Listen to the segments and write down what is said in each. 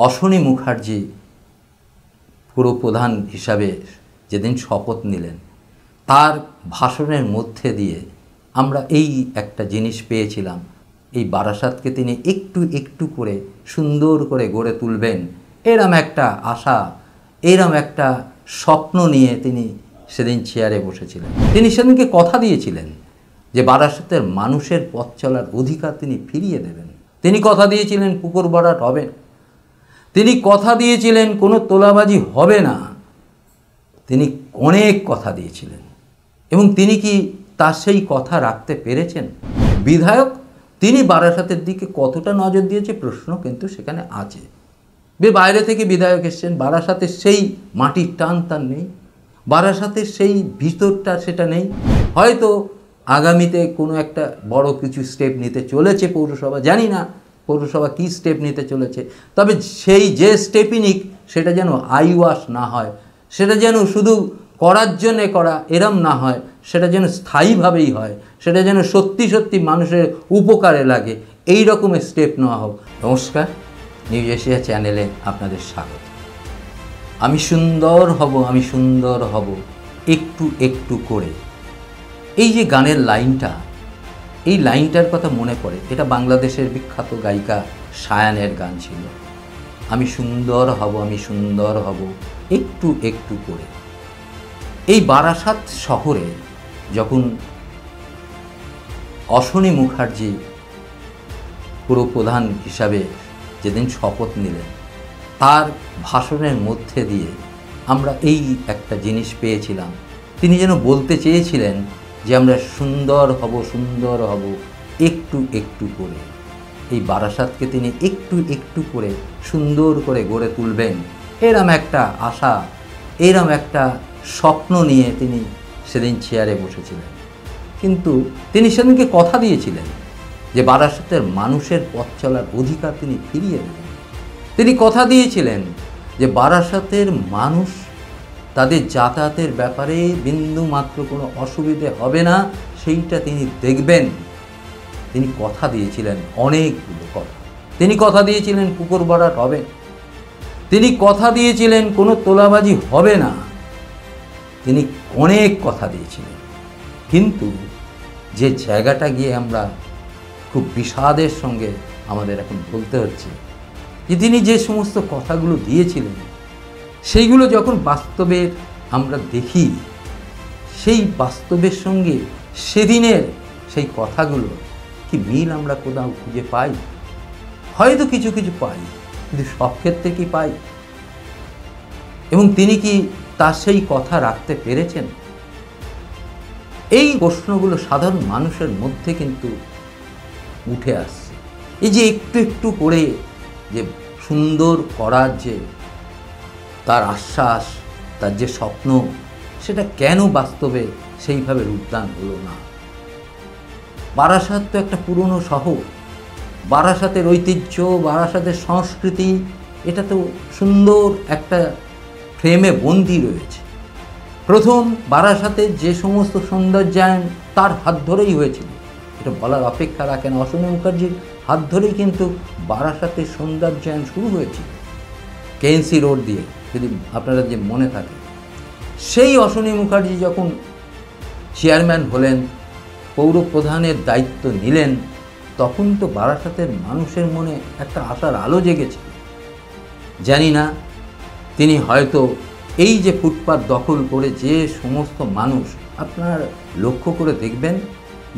অশ্বনী মুখার্জি পুরপ্রধান হিসাবে যেদিন শপথ নিলেন তার ভাষণের মধ্যে দিয়ে আমরা এই একটা জিনিস পেয়েছিলাম, এই বারাসাতকে তিনি একটু একটু করে সুন্দর করে গড়ে তুলবেন, এরম একটা আশা, এরম একটা স্বপ্ন নিয়ে তিনি সেদিন চেয়ারে বসেছিলেন। তিনি সেদিনকে কথা দিয়েছিলেন যে বারাসাতের মানুষের পথ চলার অধিকার তিনি ফিরিয়ে দেবেন। তিনি কথা দিয়েছিলেন পুকুর ভরাট হবে, তিনি কথা দিয়েছিলেন কোনো তোলাবাজি হবে না, তিনি অনেক কথা দিয়েছিলেন এবং তিনি কি তার সেই কথা রাখতে পেরেছেন? বিধায়ক তিনি বারাসাতের দিকে কতটা নজর দিয়েছে প্রশ্ন কিন্তু সেখানে আছে। বাইরে থেকে বিধায়ক এসছেন, বারাসাতের সেই মাটির টান তার নেই, বারাসাতের সেই ভিতরটা সেটা নেই। হয়তো আগামীতে কোনো একটা বড় কিছু স্টেপ নিতে চলেছে পৌরসভা, জানি না পৌরসভা কী স্টেপ নিতে চলেছে, তবে সেই যে স্টেপই নিক সেটা যেন আইওয়াশ না হয়, সেটা যেন শুধু করার জন্যে করা এরম না হয়, সেটা যেন স্থায়ীভাবেই হয়, সেটা যেন সত্যি সত্যি মানুষের উপকারে লাগে, এই রকমের স্টেপ নেওয়া হোক। নমস্কার, নিউজ এশিয়া চ্যানেলে আপনাদের স্বাগত। আমি সুন্দর হব, আমি সুন্দর হব একটু একটু করে, এই যে গানের লাইনটা, এই লাইনটার কথা মনে পড়ে, এটা বাংলাদেশের বিখ্যাত গায়িকা সায়ানের গান ছিল। আমি সুন্দর হব, আমি সুন্দর হব একটু একটু করে। এই বারাসাত শহরে যখন অশ্বনী মুখার্জি পুরপ্রধান হিসাবে যেদিন শপথ নিলেন তার ভাষণের মধ্যে দিয়ে আমরা এই একটা জিনিস পেয়েছিলাম, তিনি যেন বলতে চেয়েছিলেন যে আমরা সুন্দর হব, সুন্দর হব একটু একটু করে। এই বারাসাতকে তিনি একটু একটু করে সুন্দর করে গড়ে তুলবেন, এরম একটা আশা, এরম একটা স্বপ্ন নিয়ে তিনি সেদিন চেয়ারে বসেছিলেন। কিন্তু তিনি সেদিনকে কথা দিয়েছিলেন যে বারাসাতের মানুষের পথ চলার অধিকার তিনি ফিরিয়ে দেবেন। তিনি কথা দিয়েছিলেন যে বারাসাতের মানুষ তাদের যাতায়াতের ব্যাপারে বিন্দু মাত্র কোনো অসুবিধে হবে না, সেইটা তিনি দেখবেন। তিনি কথা দিয়েছিলেন অনেকগুলো কথা। তিনি কথা দিয়েছিলেন পুকুর ভরাট হবে, তিনি কথা দিয়েছিলেন কোনো তোলাবাজি হবে না, তিনি অনেক কথা দিয়েছিলেন। কিন্তু যে জায়গাটা গিয়ে আমরা খুব বিষাদের সঙ্গে আমাদের এখন বলতে হচ্ছে যে তিনি যে সমস্ত কথাগুলো দিয়েছিলেন সেইগুলো যখন বাস্তবের আমরা দেখি, সেই বাস্তবের সঙ্গে সেদিনের সেই কথাগুলো কি মিল আমরা কোথাও খুঁজে পাই? হয়তো কিছু কিছু পাই, কিন্তু সব ক্ষেত্রে কি পাই? এবং তিনি কি তার সেই কথা রাখতে পেরেছেন? এই প্রশ্নগুলো সাধারণ মানুষের মধ্যে কিন্তু উঠে আসছে। এই যে একটু একটু করে যে সুন্দর করার যে তার আশ্বাস, তার যে স্বপ্ন, সেটা কেন বাস্তবে সেইভাবে রূপদান হলো না? বারাসাত তো একটা পুরনো শহর, বারাসাতের ঐতিহ্য, বারাসাতের সংস্কৃতি, এটা তো সুন্দর একটা ফ্রেমে বন্দি রয়েছে। প্রথম বারাসাতের যে সমস্ত সৌন্দর্যায়ন তার হাত ধরেই হয়েছিল, এটা বলার অপেক্ষা রাখে না। অশ্বনী মুখার্জির হাত ধরেই কিন্তু বারাসাতের সৌন্দর্যায়ন শুরু হয়েছিল, কেএনসি রোড দিয়ে, যদি আপনারা যে মনে থাকে। সেই অশ্বনী মুখার্জি যখন চেয়ারম্যান হলেন, পৌরপ্রধানের দায়িত্ব নিলেন, তখন তো বারাসাতের মানুষের মনে একটা আশার আলো জেগেছিল। জানি না তিনি হয়তো এই যে ফুটপাত দখল করে যে সমস্ত মানুষ, আপনারা লক্ষ্য করে দেখবেন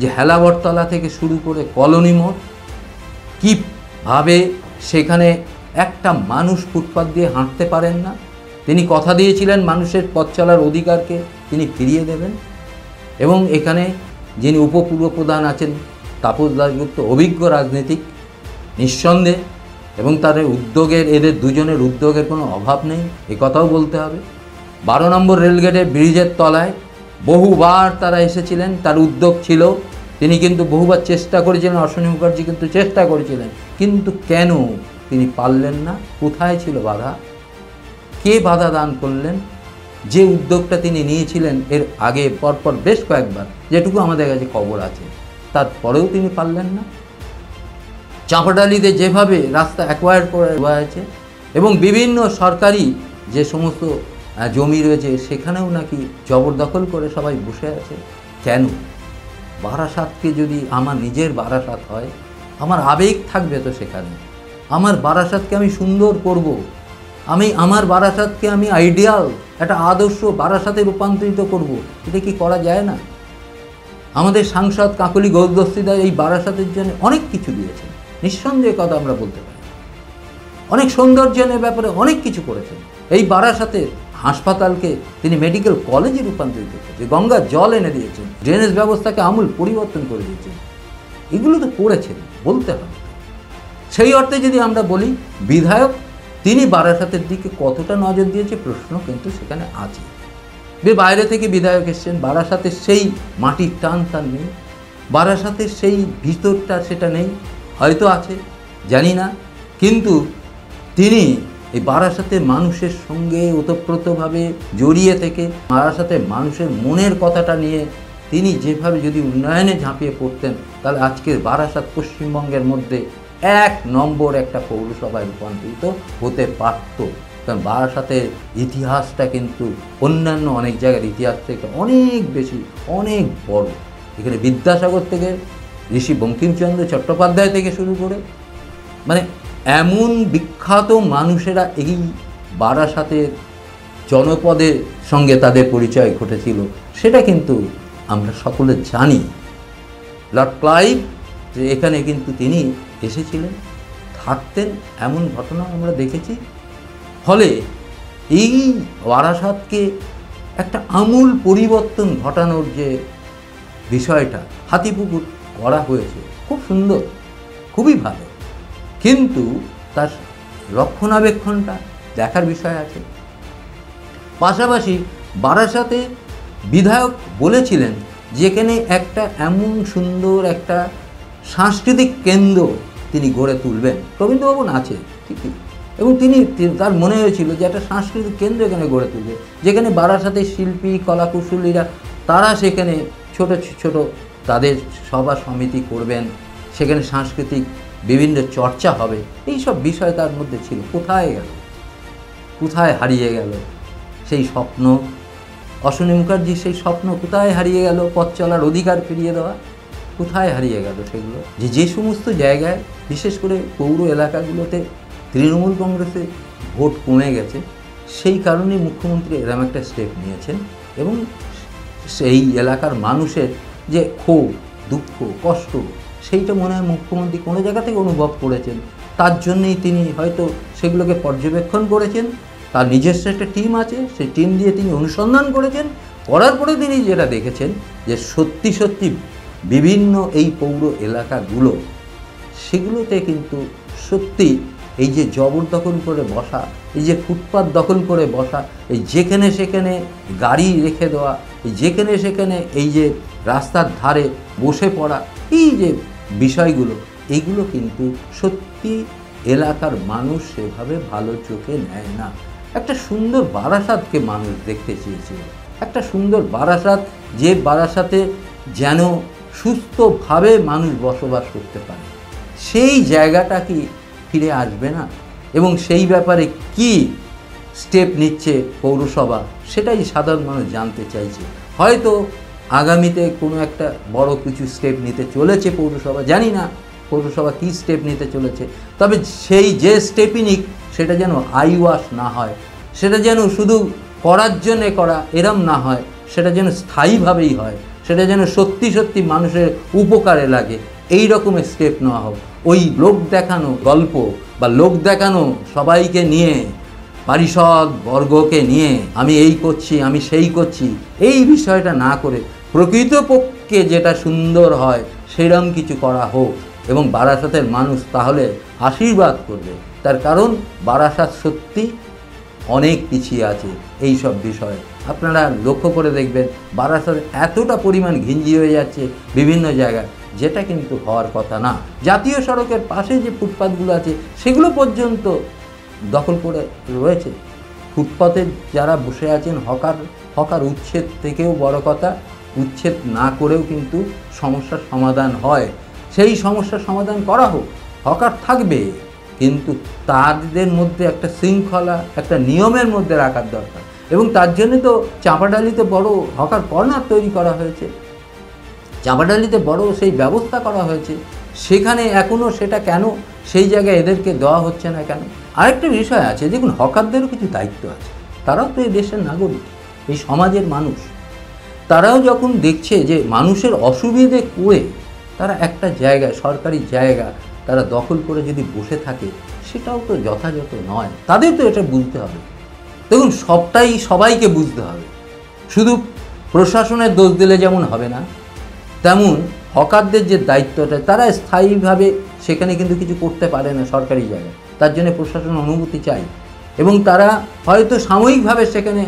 যে হেলাবরতলা থেকে শুরু করে কলোনি মোড়, কীভাবে সেখানে একটা মানুষ ফুটপাত দিয়ে হাঁটতে পারেন না। তিনি কথা দিয়েছিলেন মানুষের পথ চলার অধিকারকে তিনি ফিরিয়ে দেবেন। এবং এখানে যিনি উপপুরপ্রধান আছেন তাপস দাশগুপ্ত, অভিজ্ঞ রাজনীতিক নিঃসন্দেহে, এবং তাদের উদ্যোগের, এদের দুজনের উদ্যোগের কোনো অভাব নেই, এ কথাও বলতে হবে। 12 নম্বর রেলগেটের ব্রিজের তলায় বহুবার তারা এসেছিলেন, তার উদ্যোগ ছিল, তিনি কিন্তু বহুবার চেষ্টা করেছিলেন, অশ্বনী মুখার্জি কিন্তু চেষ্টা করেছিলেন, কিন্তু কেন তিনি পারলেন না? কোথায় ছিল বাধা? কে বাধা দান করলেন? যে উদ্যোগটা তিনি নিয়েছিলেন এর আগে পরপর বেশ কয়েকবার, যেটুকু আমাদের কাছে খবর আছে, তারপরেও তিনি পারলেন না। চাঁপাডালিতে যেভাবে রাস্তা অ্যাকোয়ার করে দেওয়া হয়েছে, এবং বিভিন্ন সরকারি যে সমস্ত জমি রয়েছে সেখানেও নাকি জবরদখল করে সবাই বসে আছে। কেন? বারাসাতকে যদি আমার নিজের বারাসাত হয়, আমার আবেগ থাকবে তো সেখানে, আমার বারাসাতকে আমি সুন্দর করব, আমি আমার বারাসাতকে আমি আইডিয়াল একটা আদর্শ বারাসাতে রূপান্তরিত করব। এটা কি করা যায় না? আমাদের সাংসদ কাকলি ঘোষ দস্তিদার এই বারাসাতের জন্য অনেক কিছু দিয়েছেন, নিঃসন্দেহে কথা আমরা বলতে পারি। অনেক সৌন্দর্যের ব্যাপারে অনেক কিছু করেছেন। এই বারাসাতের হাসপাতালকে তিনি মেডিকেল কলেজে রূপান্তরিত করেছেন, গঙ্গার জল এনে দিয়েছেন, ড্রেনেজ ব্যবস্থাকে আমূল পরিবর্তন করে দিয়েছেন। এগুলো তো করেছেন, বলতে হবে। সেই অর্থে যদি আমরা বলি বিধায়ক তিনি বারাসাতের দিকে কতটা নজর দিয়েছে প্রশ্ন কিন্তু সেখানে আছে। বাইরে থেকে বিধায়ক এসছেন, বারাসাতের সেই মাটির টান তার নেই, বারাসাতের সেই ভিতরটা সেটা নেই, হয়তো আছে জানি না, কিন্তু তিনি এই বারাসাতের মানুষের সঙ্গে ওতপ্রোতভাবে জড়িয়ে থেকে বারাসাতের মানুষের মনের কথাটা নিয়ে তিনি যেভাবে যদি উন্নয়নে ঝাঁপিয়ে পড়তেন, তাহলে আজকের বারাসাত পশ্চিমবঙ্গের মধ্যে 1 নম্বর একটা পৌরসভায় রূপান্তরিত হতে পারত। কারণ বারাসাতের ইতিহাসটা কিন্তু অন্যান্য অনেক জায়গার ইতিহাস থেকে অনেক বেশি, অনেক বড়। এখানে বিদ্যাসাগর থেকে ঋষি বঙ্কিমচন্দ্র চট্টোপাধ্যায় থেকে শুরু করে মানে এমন বিখ্যাত মানুষেরা এই বারাসাতের জনপদের সঙ্গে তাদের পরিচয় ঘটেছিল, সেটা কিন্তু আমরা সকলে জানি। লর্ড ক্লাইভ যে এখানে কিন্তু তিনি এসেছিলেন, থাকতেন, এমন ঘটনা আমরা দেখেছি। ফলে এই বারাসাতকে একটা আমূল পরিবর্তন ঘটানোর যে বিষয়টা হাতিপুকুর করা হয়েছে, খুব সুন্দর, খুবই ভালো, কিন্তু তার রক্ষণাবেক্ষণটা দেখার বিষয় আছে। পাশাপাশি বারাসাতে বিধায়ক বলেছিলেন যেখানে একটা এমন সুন্দর একটা সাংস্কৃতিক কেন্দ্র তিনি গড়ে তুলবেন। রবীন্দ্রভবন আছে ঠিকই, এবং তিনি তার মনে হয়েছিল যে একটা সাংস্কৃতিক কেন্দ্র এখানে গড়ে তুলবে, যেখানে বারাসাতের শিল্পী কলাকুশলীরা তারা সেখানে ছোট ছোট তাদের সভা সমিতি করবেন, সেখানে সাংস্কৃতিক বিভিন্ন চর্চা হবে, এই সব বিষয় তার মধ্যে ছিল। কোথায় গেল? কোথায় হারিয়ে গেল সেই স্বপ্ন? অশ্বিনী মুখার্জির সেই স্বপ্ন কোথায় হারিয়ে গেল? পথ চলার অধিকার ফিরিয়ে দেওয়া কোথায় হারিয়ে গেল? সেগুলো যে সমস্ত জায়গায় বিশেষ করে পৌর এলাকাগুলোতে তৃণমূল কংগ্রেসের ভোট কমে গেছে, সেই কারণেই মুখ্যমন্ত্রী এরম একটা স্টেপ নিয়েছেন, এবং সেই এলাকার মানুষের যে ক্ষোভ, দুঃখ, কষ্ট, সেইটা মনে হয় মুখ্যমন্ত্রী কোনো জায়গা থেকে অনুভব করেছেন। তার জন্যেই তিনি হয়তো সেগুলোকে পর্যবেক্ষণ করেছেন, তার নিজস্ব একটা টিম আছে, সেই টিম দিয়ে তিনি অনুসন্ধান করেছেন। করার পরে তিনি যেটা দেখেছেন যে সত্যি সত্যি বিভিন্ন এই পৌর এলাকাগুলো, সেগুলোতে কিন্তু সত্যি এই যে জবরদখল করে বসা, এই যে ফুটপাত দখল করে বসা, এই যেখানে সেখানে গাড়ি রেখে দেওয়া, এই যেখানে সেখানে এই যে রাস্তার ধারে বসে পড়া, এই যে বিষয়গুলো, এইগুলো কিন্তু সত্যি এলাকার মানুষ সেভাবে ভালো চোখে নেয় না। একটা সুন্দর বারাসাতকে মানুষ দেখতে চেয়েছিল, একটা সুন্দর বারাসাত, যে বারাসাতে যেন সুস্থভাবে মানুষ বসবাস করতে পারে, সেই জায়গাটা কি ফিরে আসবে না? এবং সেই ব্যাপারে কি স্টেপ নিচ্ছে পৌরসভা, সেটাই সাধারণ মানুষ জানতে চাইছে। হয়তো আগামীতে কোনো একটা বড় কিছু স্টেপ নিতে চলেছে পৌরসভা, জানি না পৌরসভা কী স্টেপ নিতে চলেছে, তবে সেই যে স্টেপই নিক সেটা যেন আইওয়াশ না হয়, সেটা যেন শুধু করার জন্যে করা এরম না হয়, সেটা যেন স্থায়ীভাবেই হয়, সেটা যেন সত্যি সত্যি মানুষের উপকারে লাগে, এই রকমের স্টেপ নেওয়া হোক। ওই লোক দেখানো গল্প বা লোক দেখানো সবাইকে নিয়ে, পারিষদ বর্গকে নিয়ে আমি এই করছি, আমি সেই করছি, এই বিষয়টা না করে প্রকৃতপক্ষে যেটা সুন্দর হয় সেরকম কিছু করা হোক, এবং বারাসাতের মানুষ তাহলে আশীর্বাদ করবে। তার কারণ বারাসাত সত্যি অনেক পিছিয়ে আছে এই সব বিষয়ে। আপনারা লক্ষ্য করে দেখবেন বারাসাত এতটা পরিমাণ ঘিঞ্জি হয়ে যাচ্ছে বিভিন্ন জায়গায়, যেটা কিন্তু হওয়ার কথা না। জাতীয় সড়কের পাশে যে ফুটপাতগুলো আছে সেগুলো পর্যন্ত দখল করে রয়েছে। ফুটপাতে যারা বসে আছেন হকার উচ্ছেদ থেকেও বড় কথা, উচ্ছেদ না করেও কিন্তু সমস্যার সমাধান হয়। সেই সমস্যার সমাধান করা হোক, হকার থাকবে, কিন্তু তাদের মধ্যে একটা শৃঙ্খলা, একটা নিয়মের মধ্যে রাখার দরকার। এবং তার জন্য তো চাঁপাডালিতে বড় হকার কর্নার তৈরি করা হয়েছে, চাঁপাডালিতে বড় সেই ব্যবস্থা করা হয়েছে। সেখানে এখনও সেটা কেন সেই জায়গায় এদেরকে দেওয়া হচ্ছে না কেন? আরেকটা বিষয় আছে, দেখুন হকারদেরও কিছু দায়িত্ব আছে। তারাও তো এই দেশের নাগরিক, এই সমাজের মানুষ। তারাও যখন দেখছে যে মানুষের অসুবিধে করে তারা একটা জায়গায়, সরকারি জায়গা তারা দখল করে যদি বসে থাকে, সেটাও তো যথাযথ নয়। তাদের তো এটা বুঝতে হবে। দেখুন সবটাই সবাইকে বুঝতে হবে, শুধু প্রশাসনের দোষ দিলে যেমন হবে না, তেমন হকারদের যে দায়িত্বটা, তারা স্থায়ীভাবে সেখানে কিন্তু কিছু করতে পারে না সরকারি জায়গায়, তার জন্য প্রশাসন অনুমতি চাই। এবং তারা হয়তো সাময়িকভাবে সেখানে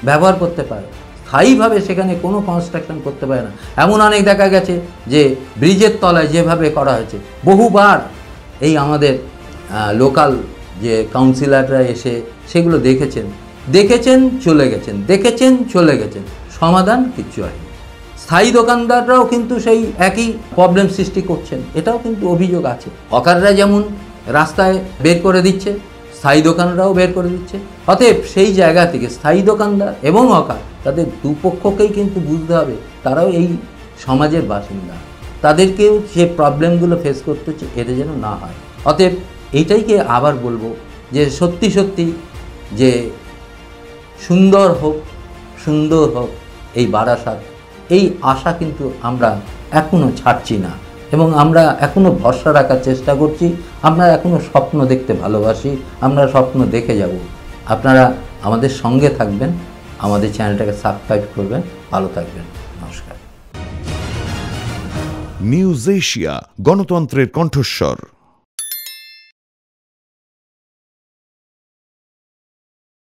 ব্যবহার করতে পারে, স্থায়ীভাবে সেখানে কোনো কনস্ট্রাকশন করতে পারে না। এমন অনেক দেখা গেছে যে ব্রিজের তলায় যেভাবে করা হয়েছে, বহুবার এই আমাদের লোকাল যে কাউন্সিলররা এসে সেগুলো দেখেছেন চলে গেছেন, সমাধান কিচ্ছু হয়নি। স্থায়ী দোকানদাররাও কিন্তু সেই একই প্রবলেম সৃষ্টি করছেন, এটাও কিন্তু অভিযোগ আছে। হকাররা যেমন রাস্তায় বের করে দিচ্ছে, স্থায়ী দোকানরাও বের করে দিচ্ছে। অতএব সেই জায়গা থেকে স্থায়ী দোকানদার এবং হকার, তাদের দুপক্ষকেই কিন্তু বুঝতে হবে তারাও এই সমাজের বাসিন্দা, তাদেরকেও যে প্রবলেমগুলো ফেস করতে হচ্ছে এতে যেন না হয়। অতএব এইটাইকে আবার বলবো যে সত্যি যে সুন্দর হোক এই বারাসাত, এই আশা কিন্তু আমরা এখনও ছাড়ছি না এবং আমরা এখনও ভরসা রাখার চেষ্টা করছি। আমরা এখনও স্বপ্ন দেখতে ভালোবাসি, আমরা স্বপ্ন দেখে যাব। আপনারা আমাদের সঙ্গে থাকবেন, আমাদের চ্যানেলটাকে সাবস্ক্রাইব করবেন। ভালো থাকবেন, নমস্কার। নিউজ এশিয়া, গণতন্ত্রের কণ্ঠস্বর।